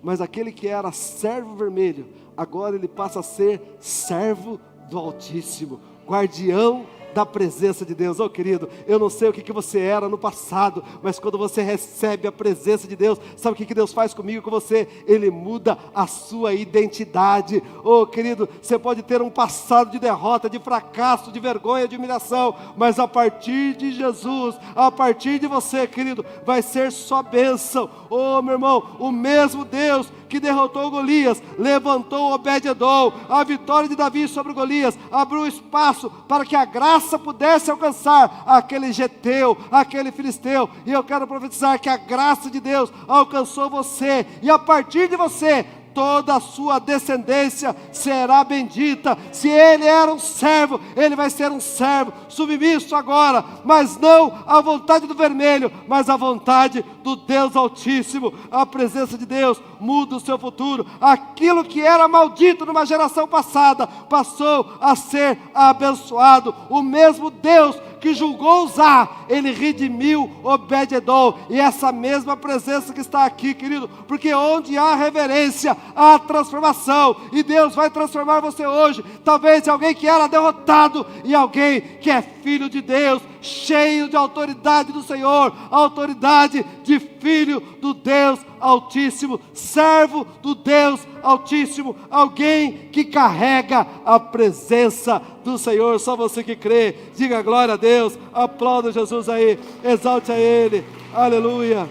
Mas aquele que era servo vermelho, agora ele passa a ser servo do Altíssimo, guardião da presença de Deus. Oh querido, eu não sei o que você era no passado, mas quando você recebe a presença de Deus, sabe o que Deus faz comigo e com você? Ele muda a sua identidade. Oh querido, você pode ter um passado de derrota, de fracasso, de vergonha, de humilhação, mas a partir de Jesus, a partir de você, querido, vai ser só bênção. Oh meu irmão, o mesmo Deus que derrotou Golias, levantou Obed-edom. A vitória de Davi sobre Golias abriu espaço para que a graça pudesse alcançar aquele geteu, aquele filisteu. E eu quero profetizar que a graça de Deus alcançou você, e a partir de você, toda a sua descendência será bendita. Se ele era um servo, ele vai ser um servo submisso agora, mas não à vontade do vermelho, mas à vontade do Deus Altíssimo. A presença de Deus muda o seu futuro. Aquilo que era maldito numa geração passada, passou a ser abençoado. O mesmo Deus que julgou Uzá, ele redimiu Obed-edom. E essa mesma presença que está aqui, querido, porque onde há reverência, há transformação, e Deus vai transformar você hoje, talvez de alguém que era derrotado, e alguém que é filho de Deus, cheio de autoridade do Senhor, autoridade de filho do Deus Altíssimo, servo do Deus Altíssimo, alguém que carrega a presença do Senhor. Só você que crê, diga glória a Deus, aplauda Jesus aí, exalte a Ele, aleluia.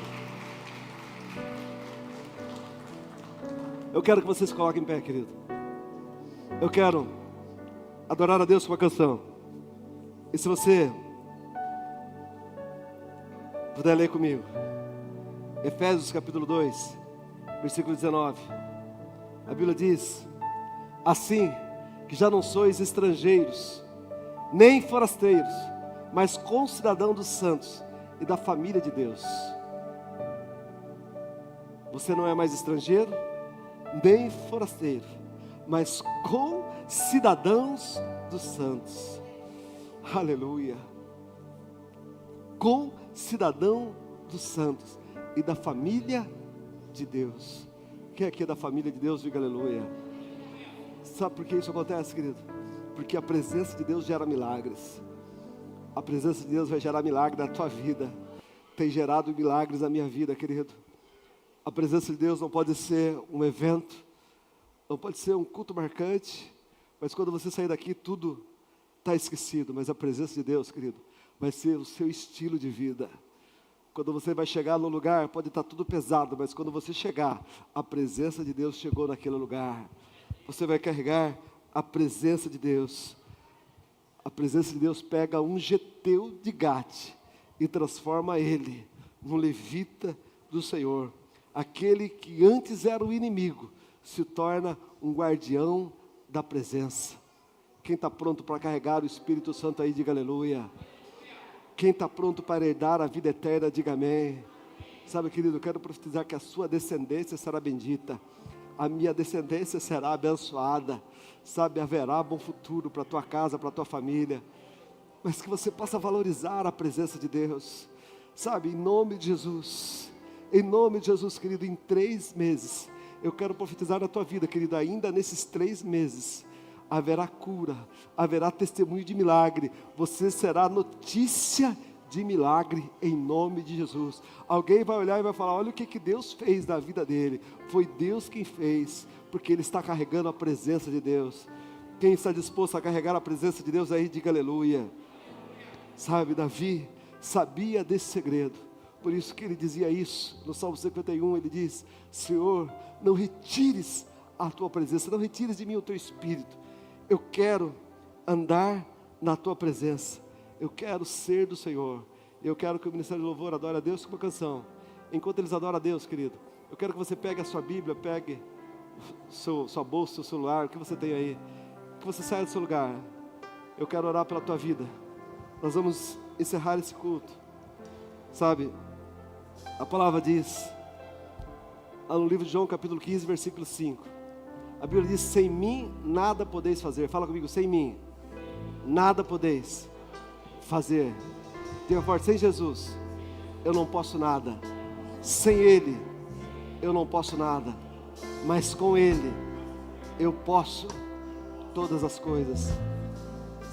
Eu quero que você se coloque em pé, querido. Eu quero adorar a Deus com uma canção. E se você puder ler comigo, Efésios capítulo 2, versículo 19. A Bíblia diz, assim que já não sois estrangeiros, nem forasteiros, mas concidadão dos santos e da família de Deus. Você não é mais estrangeiro, nem forasteiro, mas concidadãos dos santos. Aleluia. Concidadão dos santos e da família de Deus. Quem aqui é da família de Deus, diga aleluia. Sabe por que isso acontece, querido? Porque a presença de Deus gera milagres. A presença de Deus vai gerar milagre na tua vida. Tem gerado milagres na minha vida, querido. A presença de Deus não pode ser um evento, não pode ser um culto marcante, mas quando você sair daqui tudo está esquecido. Mas a presença de Deus, querido, vai ser o seu estilo de vida. Quando você vai chegar no lugar, pode estar tudo pesado, mas quando você chegar, a presença de Deus chegou naquele lugar. Você vai carregar a presença de Deus. A presença de Deus pega um geteu de Gate e transforma ele num levita do Senhor. Aquele que antes era o inimigo, se torna um guardião da presença. Quem está pronto para carregar o Espírito Santo aí, diga aleluia. Quem está pronto para herdar a vida eterna, diga amém. Sabe, querido, eu quero profetizar que a sua descendência será bendita. a minha descendência será abençoada, sabe, haverá bom futuro para a tua casa, para a tua família, mas que você possa valorizar a presença de Deus, sabe, em nome de Jesus, querido, em 3 meses, eu quero profetizar na tua vida, querido, ainda nesses 3 meses, haverá cura, haverá testemunho de milagre, você será notícia de milagre em nome de Jesus. Alguém vai olhar e vai falar: olha o que Deus fez na vida dele, foi Deus quem fez, porque ele está carregando a presença de Deus. Quem está disposto a carregar a presença de Deus aí, diga aleluia. Sabe, Davi sabia desse segredo, por isso que ele dizia isso, no Salmo 51 ele diz: Senhor, não retires a tua presença, não retires de mim o teu Espírito, eu quero andar na tua presença, eu quero ser do Senhor. Eu quero que o Ministério de Louvor adore a Deus com uma canção. Enquanto eles adoram a Deus, querido, eu quero que você pegue a sua Bíblia, pegue sua bolsa, seu celular, o que você tem aí, que você saia do seu lugar. Eu quero orar pela tua vida. Nós vamos encerrar esse culto. Sabe, a palavra diz, lá no livro de João capítulo 15, versículo 5, a Bíblia diz: sem mim nada podeis fazer. Fala comigo: sem mim nada podeis fazer. Diga forte: sem Jesus eu não posso nada, sem Ele eu não posso nada, mas com Ele eu posso todas as coisas.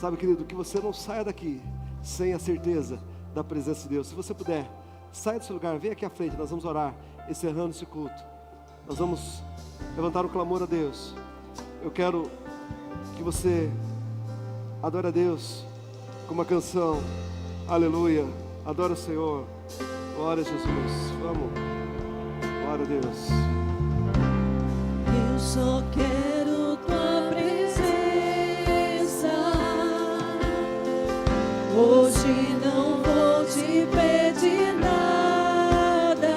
Sabe, querido, que você não saia daqui sem a certeza da presença de Deus. Se você puder, saia do seu lugar, vem aqui à frente, nós vamos orar, encerrando esse culto. Nós vamos levantar um clamor a Deus. Eu quero que você adore a Deus com uma canção. Aleluia, adora o Senhor, glória a Jesus, vamos, glória a Deus. Eu só quero tua presença, hoje não vou te pedir nada,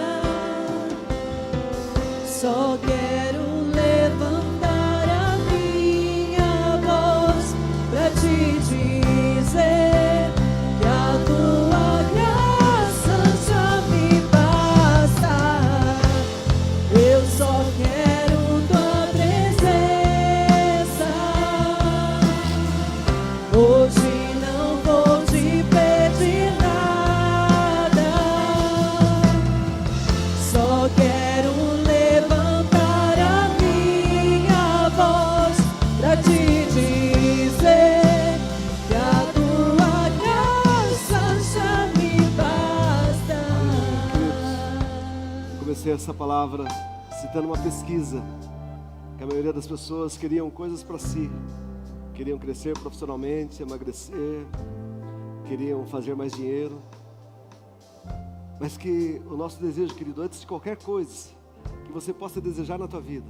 só quero levantar a minha voz pra te dizer que a tua graça já me basta. Eu só quero tua presença, hoje não vou te pedir nada, só quero levantar a minha voz pra te dizer que a tua graça já me basta. Comecei essa palavra citando uma pesquisa, que a maioria das pessoas queriam coisas para si, queriam crescer profissionalmente, emagrecer, queriam fazer mais dinheiro, mas que o nosso desejo, querido, antes de qualquer coisa que você possa desejar na tua vida,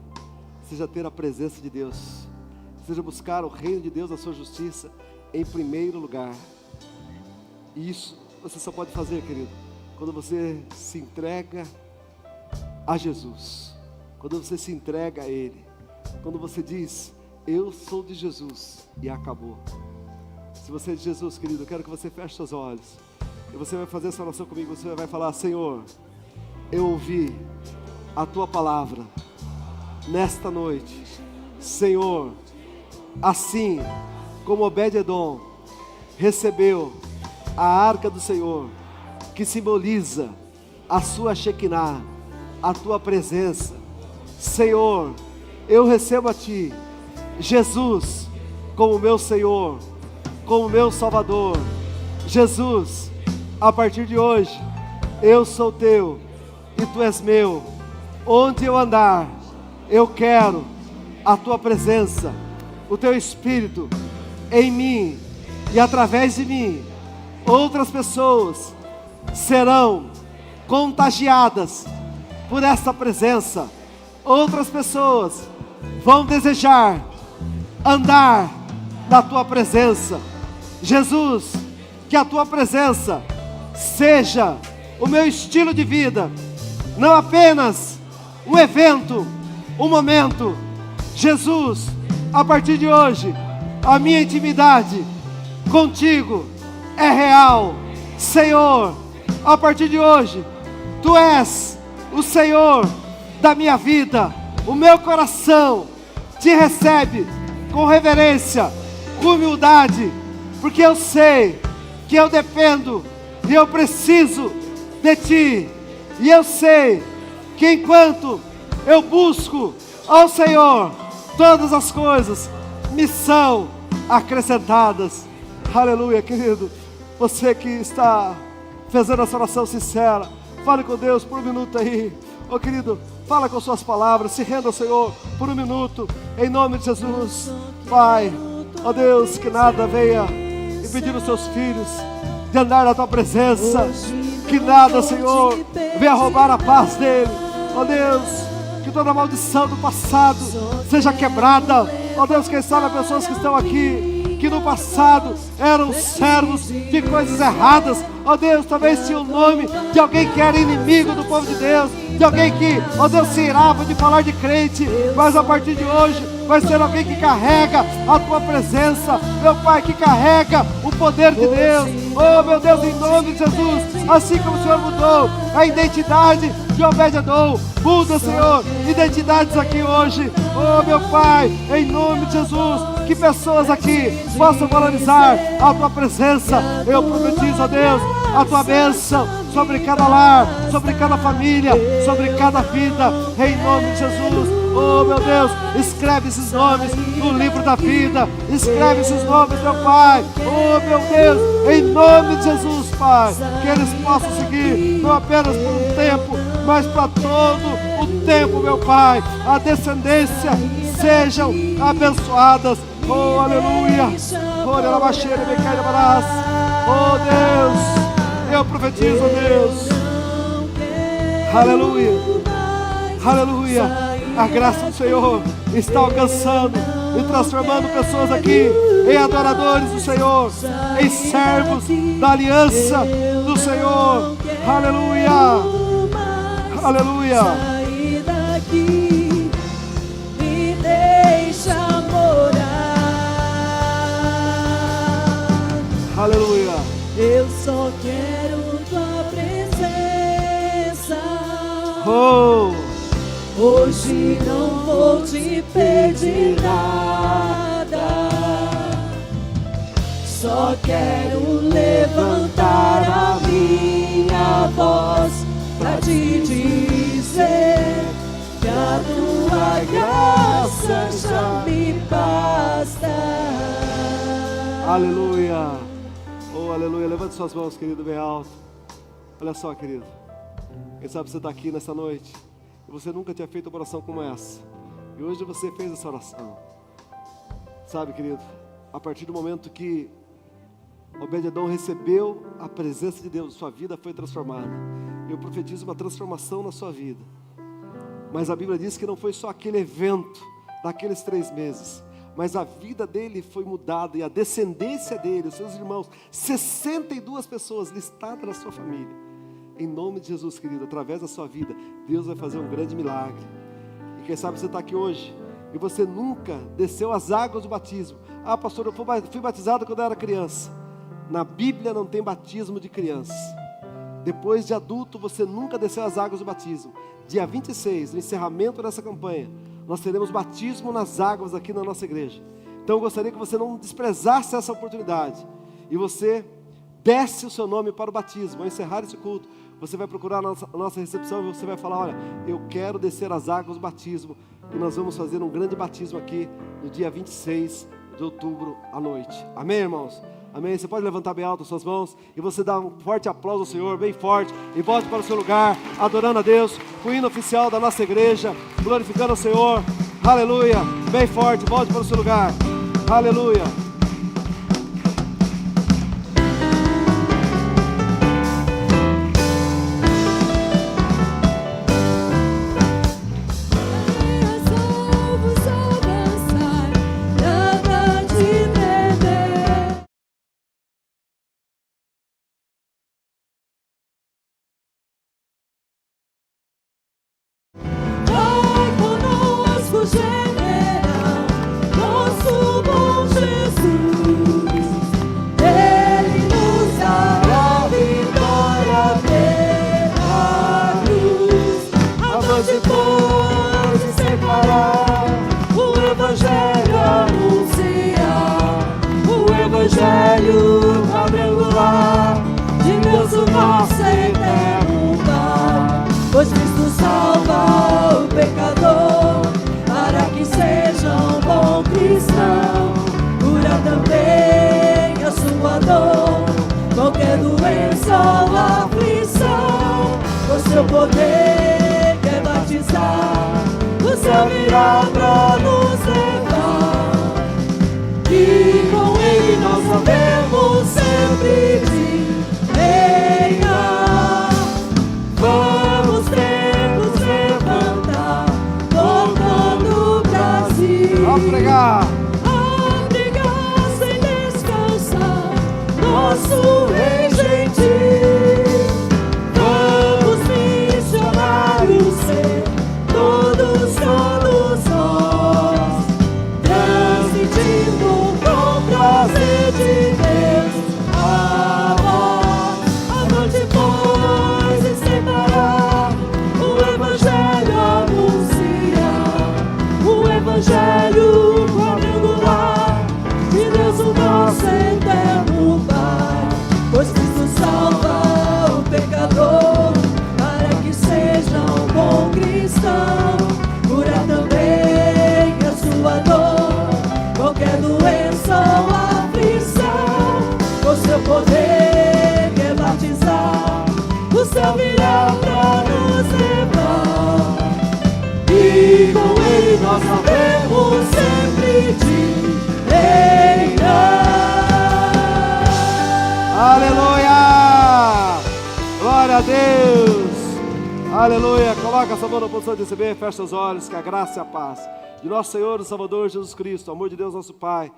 seja ter a presença de Deus, seja buscar o reino de Deus, a sua justiça em primeiro lugar. E isso você só pode fazer, querido, quando você se entrega a Jesus, quando você se entrega a Ele, quando você diz: eu sou de Jesus, e acabou. Se você é de Jesus, querido, eu quero que você feche seus olhos, e você vai fazer essa oração comigo. Você vai falar: Senhor, eu ouvi a Tua palavra nesta noite, Senhor, assim como Obed-edom recebeu a arca do Senhor, que simboliza a sua Shekinah, a tua presença, Senhor, eu recebo a Ti, Jesus, como meu Senhor, como meu Salvador. Jesus, a partir de hoje, eu sou Teu e Tu és meu. Onde eu andar, eu quero a Tua presença, o Teu Espírito em mim, e através de mim, outras pessoas serão contagiadas por essa presença. Outras pessoas vão desejar andar na Tua presença. Jesus, que a Tua presença seja o meu estilo de vida, não apenas um evento, um momento. Jesus, a partir de hoje, a minha intimidade contigo é real. Senhor, a partir de hoje, Tu és o Senhor da minha vida. o meu coração te recebe com reverência, com humildade, porque eu sei que eu dependo e eu preciso de Ti. E eu sei que enquanto eu busco ao Senhor, todas as coisas me são acrescentadas. Aleluia, querido. Você que está fazendo essa oração sincera, fale com Deus por um minuto aí. Oh, querido, fala com suas palavras, se renda ao Senhor por um minuto, em nome de Jesus. Pai, ó Deus, que nada venha impedir os seus filhos de andar na Tua presença, que nada, Senhor, venha roubar a paz dele. Ó Deus, que toda maldição do passado seja quebrada. Ó Deus, quem sabe as pessoas que estão aqui, que no passado eram servos de coisas erradas, ó Deus, talvez tinha o nome de alguém que era inimigo do povo de Deus, de alguém que, ó Deus, se irava de falar de crente, mas a partir de hoje vai ser alguém que carrega a Tua presença, meu Pai, que carrega o poder de Deus. Oh, meu Deus, em nome de Jesus, assim como o Senhor mudou a identidade de Obed-Edom, muda, Senhor, identidades aqui hoje. Oh, meu Pai, em nome de Jesus, que pessoas aqui possam valorizar a Tua presença. Eu profetizo, ó Deus, a Tua bênção sobre cada lar, sobre cada família, sobre cada vida, em nome de Jesus. Oh, meu Deus, escreve esses nomes no livro da vida, escreve esses nomes, meu Pai. Oh, meu Deus, em nome de Jesus, Pai, que eles possam seguir, não apenas por um tempo, mas para todo o tempo, meu Pai. A descendência sejam abençoadas. Oh, aleluia. Oh, Deus, eu profetizo, Deus. Aleluia. Aleluia. A graça do Senhor está alcançando e transformando pessoas aqui em adoradores do Senhor, em servos da aliança do Senhor. Aleluia. Aleluia. Sai daqui, me deixa morar. Aleluia. Eu só quero Tua presença. Oh. Hoje não vou te pedir nada, só quero levantar a minha voz pra te dizer que a Tua graça já me basta. Aleluia. Oh, aleluia. Levante suas mãos, querido, bem alto. Olha só, querido. Quem sabe você está aqui nessa noite e você nunca tinha feito uma oração como essa. E hoje você fez essa oração. Sabe, querido, a partir do momento que Obed-Edom recebeu a presença de Deus, sua vida foi transformada. Eu profetizo uma transformação na sua vida. Mas a Bíblia diz que não foi só aquele evento daqueles 3 meses, mas a vida dele foi mudada e a descendência dele, os seus irmãos, 62 pessoas listadas na sua família. Em nome de Jesus, querido, através da sua vida, Deus vai fazer um grande milagre. E quem sabe você está aqui hoje e você nunca desceu as águas do batismo. Ah, pastor, eu fui batizado quando eu era criança. Na Bíblia não tem batismo de criança. Depois de adulto, você nunca desceu as águas do batismo. Dia 26, no encerramento dessa campanha, nós teremos batismo nas águas aqui na nossa igreja. Então eu gostaria que você não desprezasse essa oportunidade. E você desce o seu nome para o batismo. Ao encerrar esse culto, você vai procurar a nossa recepção e você vai falar: olha, eu quero descer as águas do batismo. E nós vamos fazer um grande batismo aqui no dia 26 de outubro à noite. Amém, irmãos? Amém? Você pode levantar bem alto as suas mãos e você dá um forte aplauso ao Senhor, bem forte, e volte para o seu lugar, adorando a Deus, com o hino oficial da nossa igreja, glorificando o Senhor. Aleluia, bem forte, volte para o seu lugar. Aleluia. Depois de separar poder quer batizar, o céu virá pra nos levar. E com Ele nós sabemos sempre de venha. Vamos nos levantar por todo o Brasil. Vamos pregar. A pregar sem descansar, nosso rei gentil. Vamos missionários ser, todos nós, transmitindo com prazer de Deus. A noite pois e sem parar, o Evangelho anunciar, o Evangelho quadrangular de Deus, o nosso eterno Pai. Pois Cristo salva o pecador, para que seja um bom cristão. Cura também a sua dor, qualquer doença ou aflição. Com seu poder quer batizar, o céu virá pra nos levar. E com Ele nós sabemos sempre de reinar. Aleluia! Glória a Deus! Aleluia! Coloca a sua mão na posição de receber, fecha os olhos, que a graça e a paz de nosso Senhor e Salvador Jesus Cristo, o amor de Deus nosso Pai,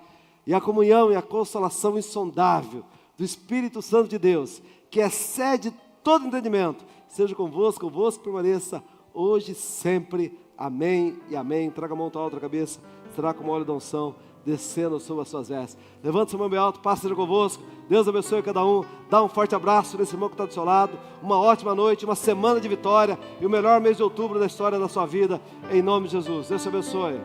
e a comunhão e a consolação insondável do Espírito Santo de Deus, que excede todo entendimento, seja convosco, permaneça hoje e sempre. Amém e amém. Traga a mão à outra cabeça, será como óleo da unção descendo sobre as suas vestes. Levante seu mão bem alto, paz seja convosco. Deus abençoe cada um. Dá um forte abraço nesse irmão que está do seu lado. Uma ótima noite, uma semana de vitória e o melhor mês de outubro da história da sua vida. Em nome de Jesus. Deus te abençoe.